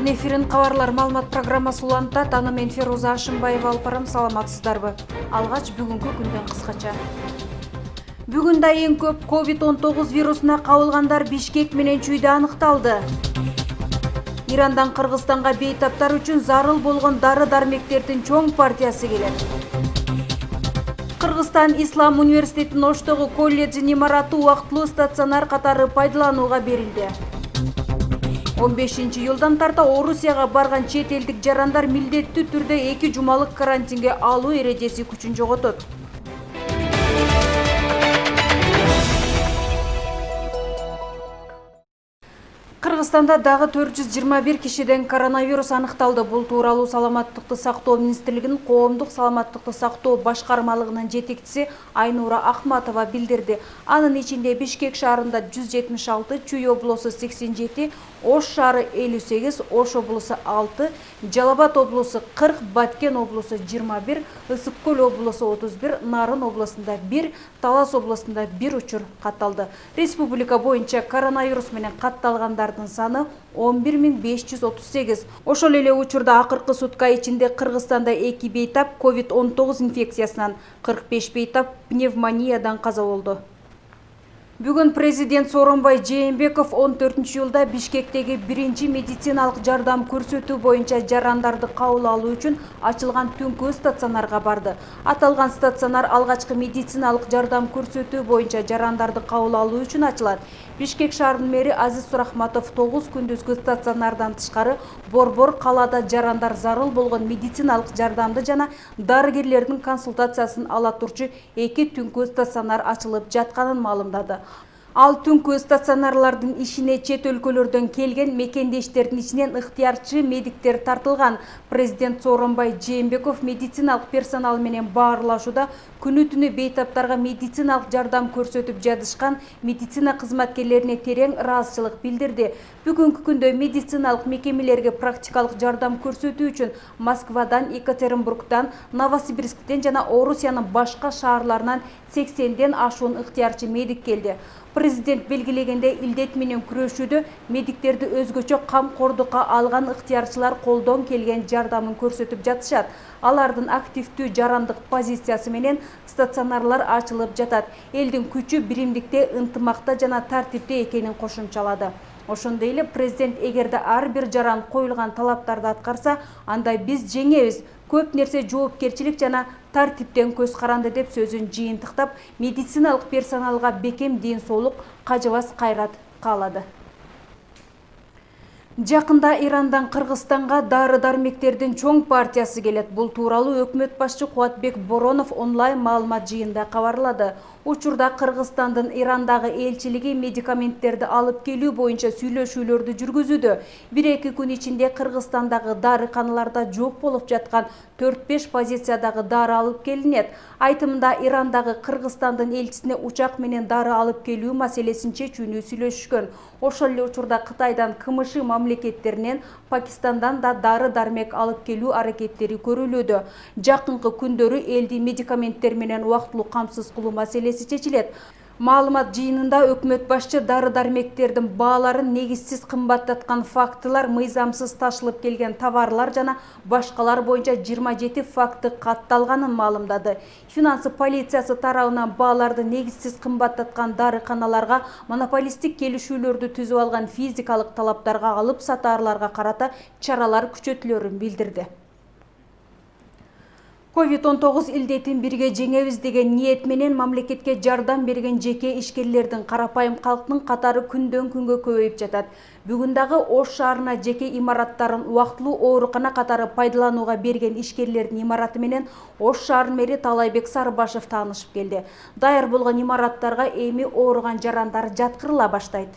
Алтын эфирин кабарлар маалымат программасы улантат. Аны мен Феруза Ашымбаева алып барам. Саламатсыздарбы? Алгач бүгүнкү күндөн кыскача. Бүгүндө эң көп COVID-19 вирусуна кабылгандар Бишкек менен Чүйдө аныкталды. Ирандан Кыргызстанга бейтаптар үчүн зарыл болгон дары-дармектердин чоң партиясы келет. Кыргызстан Ислам университетинин Оштогу колледжинин имараты убактылуу стационар катары пайдаланууга берилди. 15-жылдан тарта Орусияга барган чет элдик жарандар милдеттүү түрдө 2 жумалык карантинге алуу эрежеси күчүн жоготот. Кыргызстанда дагы 421 кишиден коронавирус аныкталды. Бул тууралуу Саламаттыкты сактоо министрлигинин коомдук саламаттыкты сактоо башкармалыгынын жетекчиси Айнура Ахматова билдирди. Анын ичинде Бишкек шаарында 176, Чүй облусу 87, Ош шаары 58, Ош облусу 6, Жалал Абад облусу 40, Баткен облусу 21, Ысык Көл облусу 31, Нарын облусунда 1, Талас облусунда 1 учур катталды. Республика боюнча коронавирус менен катталгандардын саны 11538. Ошол эле учурда акыркы сутка ичинде Кыргызстанда 2 бейтап COVID-19 инфекциясынан, 45 бейтап пневмониядан каза болду. Бүгүн президент Сооронбай Жээнбеков 14-жылда Бишкектеги биринчи медициналык жардам көрсөтүү боюнча жарандарды кабыл алуу үчүн ачылган түнкү стационарга барды. Аталган стационар алгачкы медициналык жардам көрсөтүү боюнча жарандарды кабыл алуу үчүн ачылат. Бишкек шаарынын мэри Азиз Сурахматов 9 күндүзгү стационардан тышкары Борбор калаада жарандар зарыл болгон медициналык жардамды жана дарыгерлердин консультациясын ала турчу 2 түнкү стационар ачылып жатканын маалымдады. Ал түнкү стационарлардын ишине чет өлкөлөрдөн келген мекендештердин ичинен ыктыярчы медиктер тартылган. Президент Сооронбай Жээнбеков медициналык персонал менен баарлашууда күнү-түнү бейтаптарга медициналык жардам көрсөтүп жатышкан медицина кызматкерлерине терең ыраазычылык билдирди. Бүгүнкү күндө медициналык мекемелерге практикалык жардам көрсөтүү үчүн Москвадан, Екатеринбургдан, Новосибирсктен жана Орусиянын башка шаарларынан 80ден ашуун ыктыярчы медик келди. Президент белгилегенде илдет менен күрөшүүдө медиктерди өзгөчө камкордукка алган ыктыярчылар колдон келген жардамын көрсөтүп жатышат. Алардын активдүү жарандык позициясы менен стационарлар ачылып жатат. Элдин күчү биримдикте, ынтымакта жана тартипте экенин кошумчалады. Ошондой эле президент эгерде ар бир жаран коюлган талаптарды аткарса, анда биз жеңебиз. Көп нерсе жоопкерчилик жана тартиптен көз каранды деп сөзүн жыйынтыктап, медициналык персоналга бекем ден соолук, кажыбас кайрат каалады. Жакында Ирандан Кыргызстанга дары-дармектердин чоң партиясы келет. Бул тууралуу өкмөт башчы Кубатбек Боронов онлайн маалымат жыйында кабарлады. Учурда Кыргызстандын Ирандагы элчилиги медикаменттерди алып келүү боюнча сүйлөшүүлөрдү жүргүзүүдө. 1-2 күн ичинде Кыргызстандагы дарыканаларда жок болуп жаткан 4-5 позициядагы дары алып келинет. Айтымында Ирандагы Кыргызстандын элчисине учак менен дары алып келүү маселесин чечүүнү сүйлөшүшкөн. Ошол эле учурда Кытайдан, КМШ мамлекеттеринен, Пакистандан да дары-дармек алып келүү аракеттери көрүлүүдө. Жакынкы күндөрү элди медикаменттер менен убактылуу камсыз кылуу маселеси чечилет. Маалымат жыйынында өкмөт башчы дары-дармектердин бааларын негизсиз кымбаттаткан фактылар, мыйзамсыз ташылып келген товарлар жана башкалар боюнча 27 факты катталганын маалымдады. Финансы полициясы тарабынан бааларды негизсиз кымбаттаткан дарыканаларга монополисттик келишүүлөрдү түзүп алган физикалык талаптарга алып сатаарларга карата чаралар күчөтүлөрүн билдирди. COVID-19 илдетин бирге жеңебиз деген ниет менен мамлекетке жардам берген жеке ишкерлердин, карапайым калктын катары күндөн күнгө көбөйүп жатат. Бүгүн дагы Ош шаарына жеке имараттарын убактылуу оорукана катары пайдаланууга берген ишкерлердин имараты менен Ош шаарынын мэри Таалайбек Сарыбашев таанышып келди. Даяр болгон имараттарга эми ооруган жарандар жаткырыла баштайт.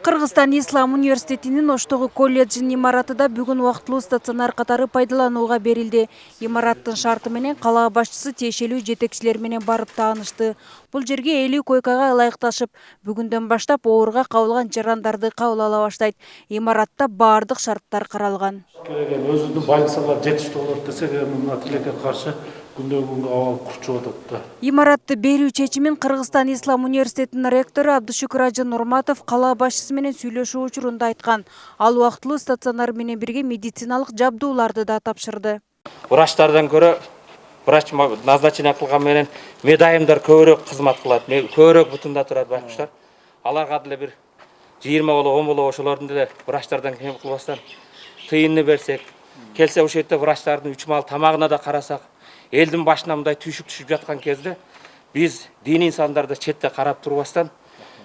Кыргызстан Ислам университетинин Оштогу колледжинин имаратыда бүгүн убактылуу стационар катары пайдаланууга берилди. Имараттын шарты менен кала башчысы тиешелүү жетекчилер менен барып таанышты. Бул жерге 50 койкага ылайыкташып, бүгүндөн баштап ооруга кабылган жарандарды кабыл ала баштайт. Имаратта баардык шарттар каралган. Өзүнүн больницалар жетиштүү болот десек, мына тилекке каршы күндөн күнгө абал курчуп атат да. Имаратты берүү чечимин Кыргызстан Ислам университетинин ректору Абдушукур Ажы Нурматов кала башчысы менен сүйлөшүү учурунда айткан. Ал убактылуу стационар менен бирге медициналык жабдууларды да тапшырды. Врачтардан көрө врач назначение кылган менен медайымдар көбүрөөк кызмат кылат, көбүрөөк бутунда турат байкуштар. Аларга деле бир 20 боло 10 боло ошолордун деле врачтардан кем кылбастан тыйынны берсек, келсе ошол жерде врачтардын 3 маал тамагына да карасак, элдин башына мындай түйшүк түшүп жаткан кезде биз диний инсандарды четте карап турбастан,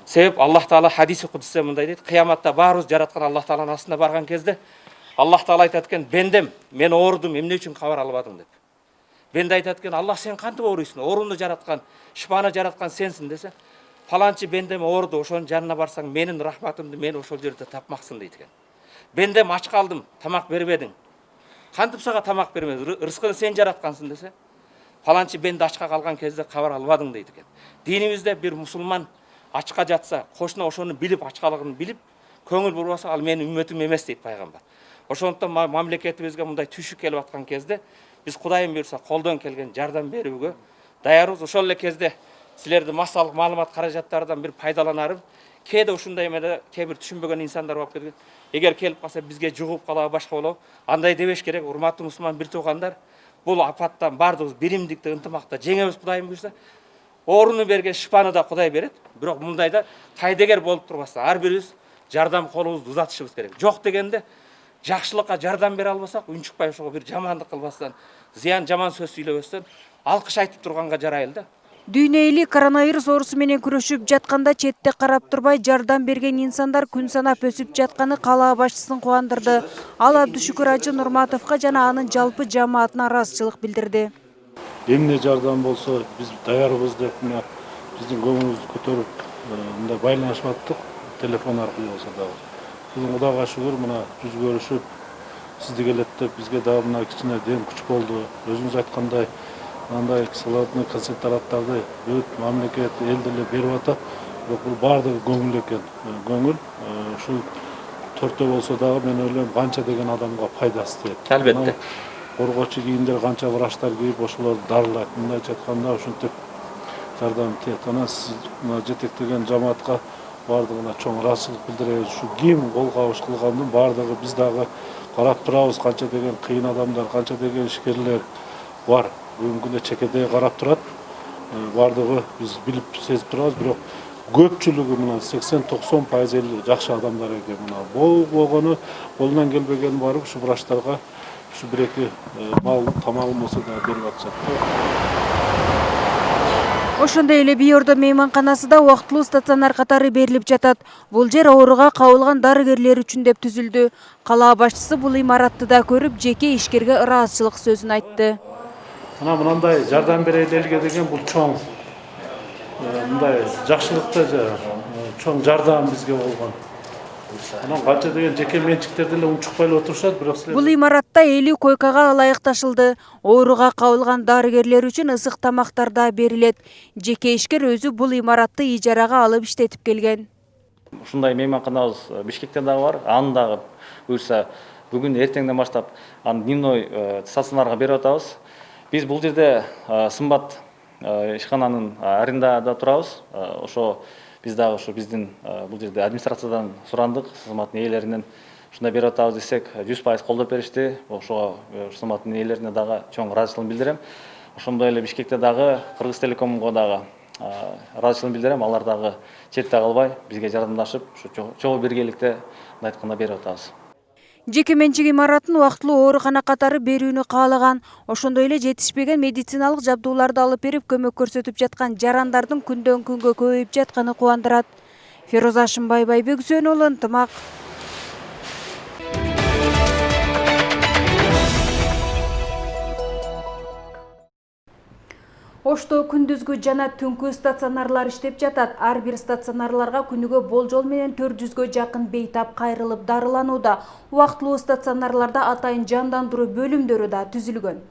себеп Аллах Таала хадиси кудусте мындай дейт: кыяматта баарыбыз жараткан Аллах Тааланын астына барган кезде Аллах Таала айтат экен: "Бендем, мен оорудум, эмне үчүн кабар албадым" деп. Бенде айтат экен: "Аллах, сен кантип ооруйсуң? Ооруну жараткан, шифаны жараткан сенсиң" десе, "Фаланчы бендем ооруду, ошонун жанына барсаң, менин рахматымды мен ошол жерде тапмаксың" дейт экен. "Бендем ач калдым, тамак бербедиң. Кантип сага тамак бермедим? Рызкыны сен жараткансың" десе, "Фаланчы бенде ачка калган кезде кабар албадың" дейт экен. Динибизде бир мусулман ачка жатса, кошуна ошону билип, ачкалыгын билип, көңүл бурбаса, ал менин үммөтүм эмес дейт пайгамбар. Ошондуктан мамлекетибизге мындай түшүк келип аткан кезде биз Кудайым буйрса колдон келген жардам берүүгө даярбыз. Ошол эле кезде силерди массалык маалымат каражаттарынан бир пайдаланарым. Кээде ушундай эмеде кээ бир түшүнбөгөн инсандар болуп кеткен. Эгер келип калса бизге жугуп калабы, башка болобу? Андай дебеш керек, урматтуу мусулман бир туугандар. Бул апаттан баардыгыбыз биримдикте, ынтымакта жеңебиз Кудайым буйрса. Ооруну берген шифаны да Кудай берет. Бирок мындайда кайдегер болуп турбастан ар бирибиз жардам колубузду узатышыбыз керек. Жок дегенде жакшылыкка жардам бере албасак, унчукпай ошого бир жамандык кылбастан, зыян жаман сөз сүйлөбөстөн алкыш айтып турганга жарайлы да. Дүйнө эли коронавирус оорусу менен күрөшүп жатканда четте карап турбай жардам берген инсандар күн санап өсүп жатканы кала башчысын кубандырды. Ал Абдушукур Ажы Нурматовго жана анын жалпы жамаатына ыраазычылык билдирди. Эмне жардам болсо биз даярбыз деп мына биздин көңүлүбүздү көтөрүп мындай байланышып аттык, телефон аркылуу болсо дагы. Бүгүн Кудайга шүгүр мына жүз көрүшүп сизди келет деп бизге дагы мына кичине дем күч болду. Өзүңүз айткандай андай кислородный концентраторду бүт мамлекет эл деле берип атат. Бирок бул баардыгы көңүл экен. Көңүл ушул төртөө болсо дагы мен ойлойм канча деген адамга пайдасы тиет. Албетте. Коргоочу кийимдер канча врачтар кийип ошолорду дарылайт. Мындайча айтканда ушинтип жардам тиет. Анан сиз мына жетектеген жамаатка баардыгына чоң ыраазычылык билдиребиз. Ушу ким кол кабыш кылгандын баардыгы биз дагы карап турабыз. Канча деген кыйын адамдар, канча деген ишкерлер бар. Бүгүнкү күндө чекедей карап турат. Баардыгы биз билип сезип турабыз, бирок көпчүлүгү мына 80-90% жакшы адамдар экен. Мына болгону колунан келбеген барып ушу врачтарга ушу бир-эки мал тамагын болсо да берип атышат. Ошондой эле Биордо мейманканасы да убактылуу стационар катары берилип жатат. Бул жер ооруга кабылган дарыгерлер үчүн деп түзүлдү. Кала башчысы бул имаратты да көрүп, жеке ишкерге ыраазычылык сөзүн айтты. Мына мындай жардам берели элге деген бул чоң мындай жакшылыкта чоң жардам бизге болгон. Анан канча деген жеке менчиктер деле унчукпай эле отурушат, бирок силер Бул имаратта 50 койкага ылайыкташылды. Ооруга кабылган дарыгерлер үчүн ысык тамактар да берилет. Жеке ишкер өзү бул имаратты ижарага алып иштетип келген. Ушундай мейманканабыз Бишкекте дагы бар. Аны дагы буйрса бүгүн эртеңден баштап аны дневной стационарга берип атабыз. Биз бул жерде сымбат ишкананын арендада турабыз. Ошо биз дагы ушу биздин бул жерде администрациядан сурандык, сымбаттын ээлеринен ушундай берип атабыз десек 100% колдоп беришти. Ошого сымбаттын ээлерине дагы чоң ыраазычылыгымды билдирем. Ошондой эле Бишкекте дагы Кыргызтелекомго дагы ыраазычылыгымды билдирем. Алар дагы четте калбай бизге жардамдашып, ушу чогуу биргеликте мындай айтканда берип атабыз. Жеке менчик имаратын убактылуу оорукана катары берүүнү каалаган. Ошондой эле жетишпеген медициналык жабдууларды алып берип көмөк көрсөтүп жаткан жарандардын күндөн күнгө көбөйүп жатканы кубандырат. Фероза Ашымбай, Байбек Үсөнү уулу, Ынтымак. Ошто күндүзгү жана түнкү стационарлар иштеп жатат. Ар бир стационарларга күнүгө болжол менен 400гө жакын бейтап кайрылып дарыланууда. Убактылуу стационарларда атайын жандандыруу бөлүмдөрү да түзүлгөн.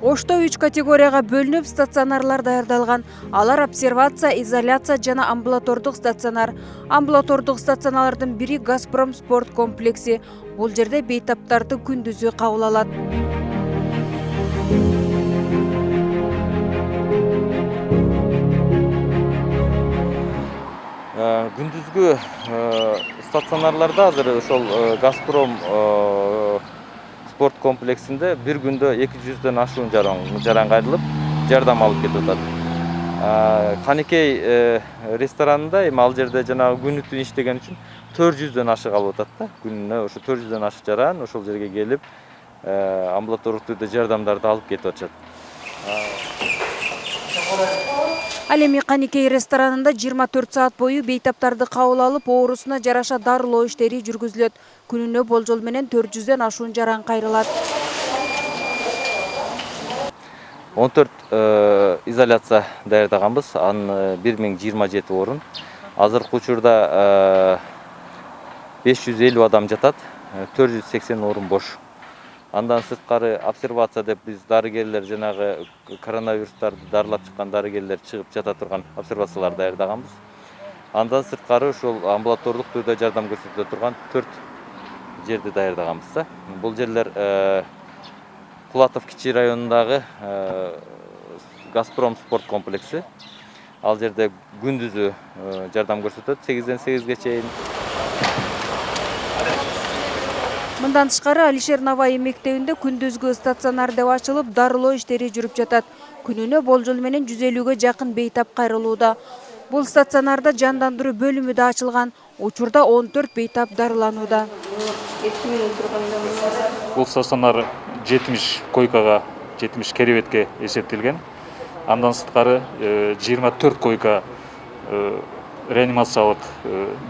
Ошто 3 категорияга бөлүнүп стационарлар даярдалган. Алар обсервация, изоляция жана амбулатордук стационар. Амбулатордук стационарлардын бири Газпром спорт комплекси. Бул жерде бейтаптарды күндүзү кабыл алат. Күндүзгү стационарларда азыр ошол Газпром спорт комплексинде бир күндө 200дөн ашуун жаран кайрылып, жардам алып кетип атат. Каникей ресторанында эми ал жерде жанагы күнү түн иштеген үчүн 400дөн ашык алып атат да. Күнүнө ошо 400дөн ашык жаран ошол жерге келип, амбулатордук түрдө жардамдарды алып кетип атышат. Ал эми Каникей ресторанында 24 саат бою бейтаптарды кабыл алып, оорусуна жараша дарылоо иштери жүргүзүлөт. Күнүнө болжол менен 400дөн ашуун жаран кайрылат. 14 изоляция даярдаганбыз. Анын 1027 орун. Азыркы учурда 550 адам жатат, 480 орун бош. Андан сырткары обсервация деп биз дарыгерлер жанагы коронавирустарды дарылап чыккан дарыгерлер чыгып жата турган обсервациялар даярдаганбыз. Андан сырткары ушул амбулатордук түрдө жардам көрсөтө турган 4 жерди даярдаганбыз да. Бул жерлер Кулатов кичи районундагы Газпром спорт комплекси. Ал жерде күндүзү жардам көрсөтөт 8ден 8ге чейин. Мындан тышкары Алишер Наваи мектебинде күндүзгү стационар деп ачылып, дарылоо иштери жүрүп жатат. Күнүнө болжол менен 150ге жакын бейтап кайрылууда. Бул стационарда жандандыруу бөлүмү да ачылган. Учурда 14 бейтап дарыланууда. Бул стационар 70 койкага, 70 керебетке эсептелген. Андан сырткары 24 койка реанимациялык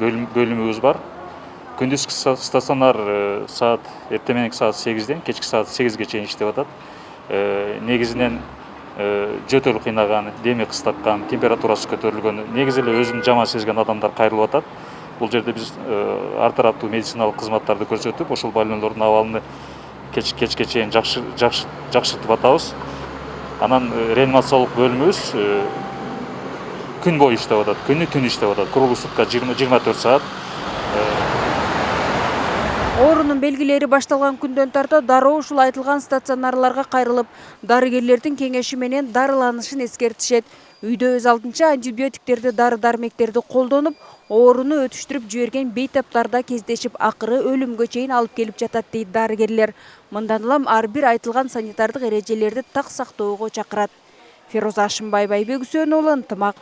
бөлүмүбүз бар. Күндүзгү стационар саат эртең саат 8ден кечки саат 8ге чейин иштеп атат. Негизинен жөтөл кыйнаган, деми кыстаткан, температурасы көтөрүлгөн, негизи эле өзүн жаман сезген адамдар кайрылып атат. Бул жерде биз ар тараптуу медициналык кызматтарды көрсөтүп, ошол больнойлордун абалын кечке чейин жакшыртып атабыз. Анан реанимациялык бөлүмүбүз күн бою иштеп атат, күнү түн иштеп атат. Круглый сутка 24 саат. Оорунун белгилери башталган күндөн тарта дароо ушул айтылган стационарларга кайрылып, дарыгерлердин кеңеши менен дарыланышын эскертишет. Үйдө өз алдынча антибиотиктерди, дары-дармектерди колдонуп, ооруну өтүштүрүп жиберген бейтаптарда кездешип, акыры өлүмгө чейин алып келип жатат дейт дарыгерлер. Мындан улам ар бир айтылган санитардык эрежелерди так сактоого чакырат. Фероза Ашымбаева, Айбек Үсөнов уулу, Ынтымак.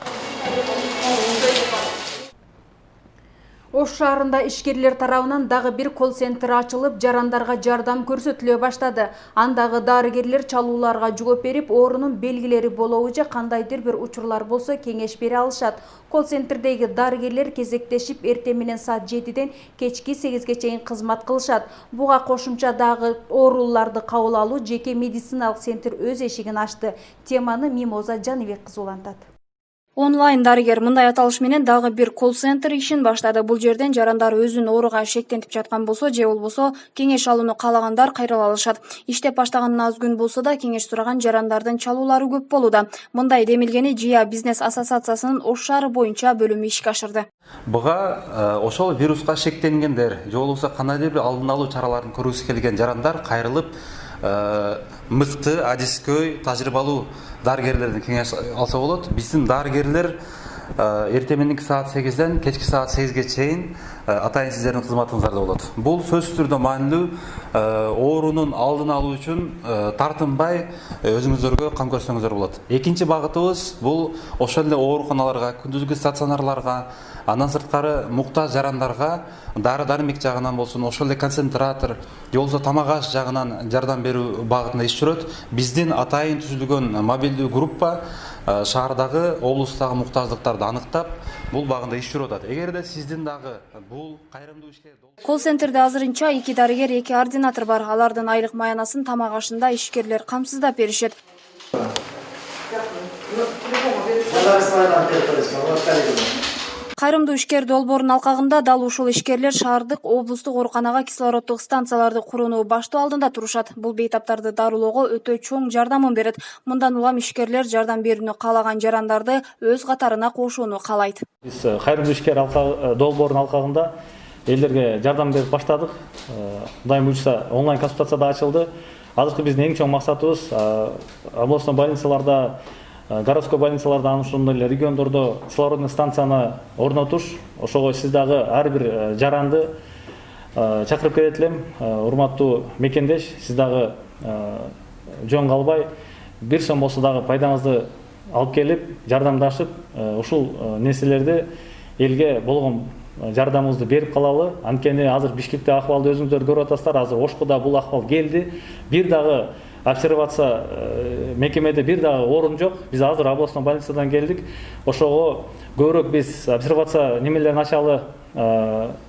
Ош шаарында ишкерлер тарабынан дагы бир колл-центр ачылып, жарандарга жардам көрсөтүлө баштады. Андагы дарыгерлер чалууларга жооп берип, оорунун белгилери болобу же кандайдыр бир учурлар болсо кеңеш бере алышат. Колл-центрдеги дарыгерлер кезектешип эртең менен саат 7ден кечки 8ге чейин кызмат кылышат. Буга кошумча дагы ооруларды кабыл алуу жеке медициналык центр өз эшигин ачты. Теманы Мимоза Жаныбек кызы улантат. Онлайн дарыгер мындай аталыш менен дагы бир колл-центр ишин баштады. Бул жерден жарандар өзүн ооруга шектентип жаткан болсо же болбосо кеңеш алууну каалагандар кайрыла алышат. Иштеп баштаганына аз күн болсо да кеңеш сураган жарандардын чалуулары көп болууда. Мындай демилгени ЖИА бизнес ассоциациясынын Ош шаары боюнча бөлүмү ишке ашырды. Буга ошол вируска шектенгендер, же болбосо кандайдыр бир алдын алуу чараларын көргүсү келген жарандар кайрылып мыкты, адискөй, тажрыйбалуу дарыгерлерден кеңеш алса болот. Биздин дарыгерлер эртең мененки саат 8ден кечки саат 8ге чейин атайын сиздердин кызматыңыздарда болот. Бул сөзсүз түрдө маанилүү, оорунун алдын алуу үчүн тартынбай өзүңүздөргө кам көрсөңүздөр болот. Экинчи багытыбыз бул ошол эле ооруканаларга, күндүзгү стационарларга, андан сырткары муктаж жарандарга дары-дармек жагынан болсун, ошол эле концентратор, же болбосо тамак аш жагынан жардам берүү багытында иш жүрөт. Биздин атайын түзүлгөн мобилдүү группа шаардагы, облустагы муктаждыктарды аныктап, бул багында иш жүрүп атат. Эгерде сиздин дагы бул кайрымдуу ишке Колл-центрде азырынча 2 дарыгер, 2 ординатор бар. Алардын айлык маянасын тамак ашында ишкерлер камсыздап беришет. Кайрымдуу ишкер долбоорунун алкагында дал ушул ишкерлер шаардык облустук ооруканага кислороддук станцияларды курууну баштоо алдында турушат. Бул бейтаптарды дарылоого өтө чоң жардамын берет. Мындан улам ишкерлер жардам берүүнү каалаган жарандарды өз катарына кошууну каалайт. Биз кайрымдуу ишкер долбоорунун алкагында элдерге жардам берип баштадык. Кудайым буюрса онлайн консультация да ачылды. Азыркы биздин эң чоң максатыбыз областной больницаларда, городской больницаларда, анын ошондой эле региондордо кислородный станцияны орнотуш. Ошого сиз дагы ар бир жаранды чакырып келет элем. Урматтуу мекендеш, сиз дагы жөн калбай, бир сом болсо дагы пайдаңызды алып келип, жардамдашып, ушул нерселерди элге болгон жардамыбызды берип калалы. Анткени азыр Бишкекте акыбалды өзүңүздөр көрүп атасыздар. Азыр Ошкуда бул акыбал келди. Бир дагы обсервация мекемеде бир дагы орун жок. Биз азыр областной больницадан келдик. Ошого көбүрөөк биз обсервация немелерин ачалы,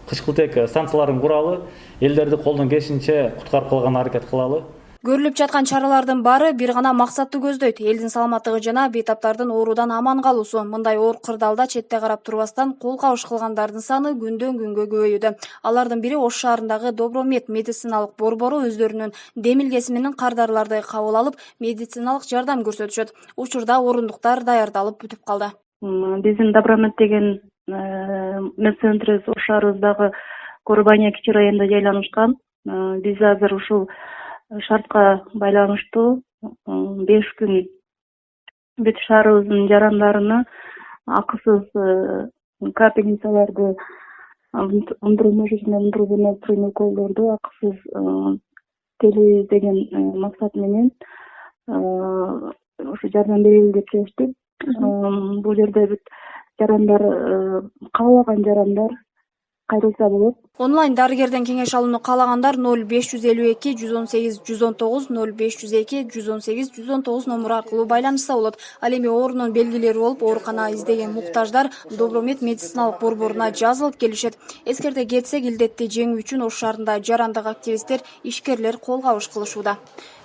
кычкылтек станцияларын куралы, элдерди колдон келишинче куткарып калганга аракет кылалы. Көрүлүп жаткан чаралардын баары бир гана максатты көздөйт: элдин саламаттыгы жана бейтаптардын оорудан аман калуусу. Мындай оор кырдаалда четте карап турбастан кол кабыш кылгандардын саны күндөн күнгө көбөйүүдө. Алардын бири Ош шаарындагы Добромед медициналык борбору өздөрүнүн демилгеси менен кардарларды кабыл алып, медициналык жардам көрсөтүшөт. Учурда орундуктар даярдалып бүтүп калды. Биздин Добромед деген медцентр Ош шаарыбыздагы Курбания кичи районунда жайланышкан. Биз азыр ушул шартка байланыштуу 5 күн бүт шаарыбыздын жарандарына акысыз капельницаларды, внутрибунаструйный уколдорду акысыз телебиз деген максат менен ушу жардам берели деп чечтик. Бул жерде бүт жарандар, каалаган жарандар кайрылса болот. Онлайн дарыгерден кеңеш алууну каалагандар 0552 118 119 0502 118 119 номуру аркылуу байланышса болот. Ал эми оорунун белгилери болуп, оорукана издеген муктаждар Добромед медициналык борборуна жазылып келишет. Эскерте кетсек, илдетти жеңүү үчүн Ош шаарында жарандык активисттер, ишкерлер кол кабыш кылышууда.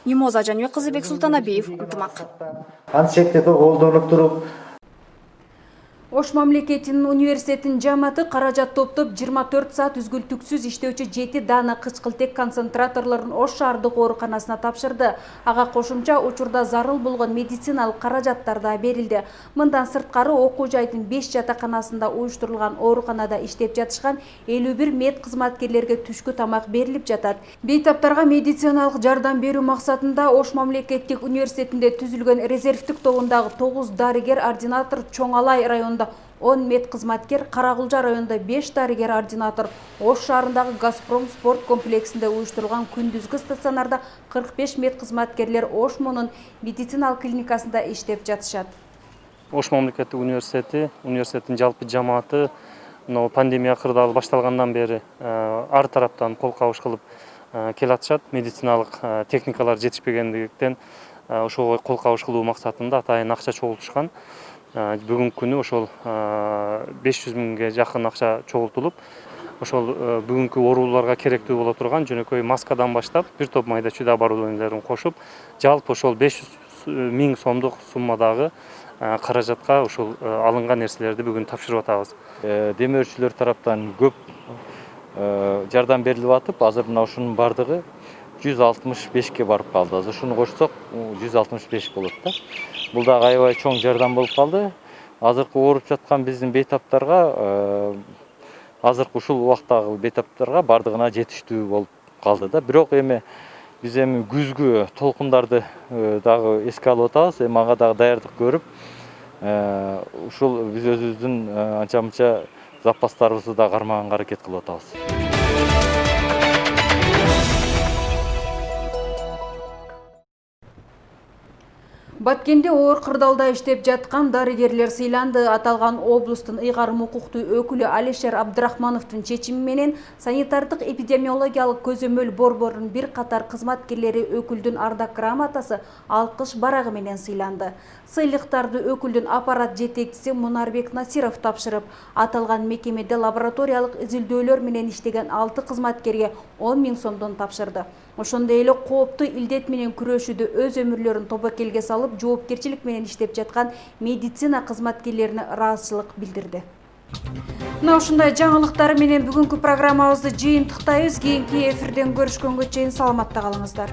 Нимоза Жаныбек кызы, Бек Султанабиев, Ынтымак. Антисептикти колдонуп туруп, Ош мамлекетинин университетинин жамааты каражат топтоп 24 саат үзгүлтүксүз иштөөчү 7 дана кычкылтек концентраторлорун Ош шаардык ооруканасына тапшырды. Ага кошумча учурда зарыл болгон медициналык каражаттар да берилди. Мындан сырткары окуу жайдын 5 жатаканасында уюштурулган ооруканада иштеп жатышкан 51 мед кызматкерлерге түшкү тамак берилип жатат. Бейтаптарга медициналык жардам берүү максатында Ош мамлекеттик университетинде түзүлгөн резервдик тобундагы 9 дарыгер ординатор, Чоңалай районунда 10 мед кызматкер, Карагулжа районунда 5 дарыгер ординатор, Ош шаарындагы Газпром спорт комплексинде уюштурулган күндүзгү стационарда 45 мед кызматкерлер Ош Монун медициналык клиникасында иштеп жатышат. Ош мамлекеттик университеттин жалпы жамааты пандемия кырдаалы башталгандан бери ар тараптан кол кабыш кылып келатышат. Медициналык техникалар жетишпегендиктен ошого кол кабыш кылуу максатында атайын акча чогултушкан. Бүгүнкү күнү ошол 500 миңге жакын акча чогултулуп, ошол бүгүнкү ооруларга керектүү боло турган жөнөкөй маскадан баштап бир топ майда чүйдө оборудованиелерин кошуп, жалпы ошол 500 миң сомдук суммадагы каражатка ушул алынган нерселерди бүгүн тапшырып атабыз. Демөөрчүлөр тараптан көп жардам берилип атып, азыр мына ушунун бардыгы 165ке барып калды. Азыр ушуну кошсок 165 болот да. Бул да аябай чоң жардам болуп калды. Азыркы ооруп жаткан биздин бейтаптарга, азыркы ушул убактагы бейтаптарга бардыгына жетиштүү болуп калды да. Бирок биз күзгү толкундарды дагы эске алып атабыз. Ага дагы даярдык көрүп, ушул биз өзүбүздүн анча-мынча запастарыбызды да кармаганга аракет кылып атабыз. Баткенде оор кырдаалда иштеп жаткан дарыгерлер сыйланды. Аталган облустун ыйгарым укуктуу өкүлү Алишер Абдрахмановдун чечими менен санитардык эпидемиологиялык көзөмөл борборунун бир катар кызматкерлери өкүлдүн ардак грамотасы алкыш барагы менен сыйланды. Сыйлыктарды өкүлдүн аппарат жетекчиси Мунарбек Насиров тапшырып, аталган мекемеде лабораториялык изилдөөлөр менен иштеген 6 кызматкерге 10 миң сомдон тапшырды. Ошондой эле кооптуу илдет менен күрөшүүдө өз өмүрлөрүн тобокелге салып, жоопкерчилик менен иштеп жаткан медицина кызматкерлерине ыраазычылык билдирди. Мына ушундай жаңылыктар менен бүгүнкү программабызды жыйынтыктайбыз. Кийинки эфирден көрүшкөнгө чейин саламатта калыңыздар.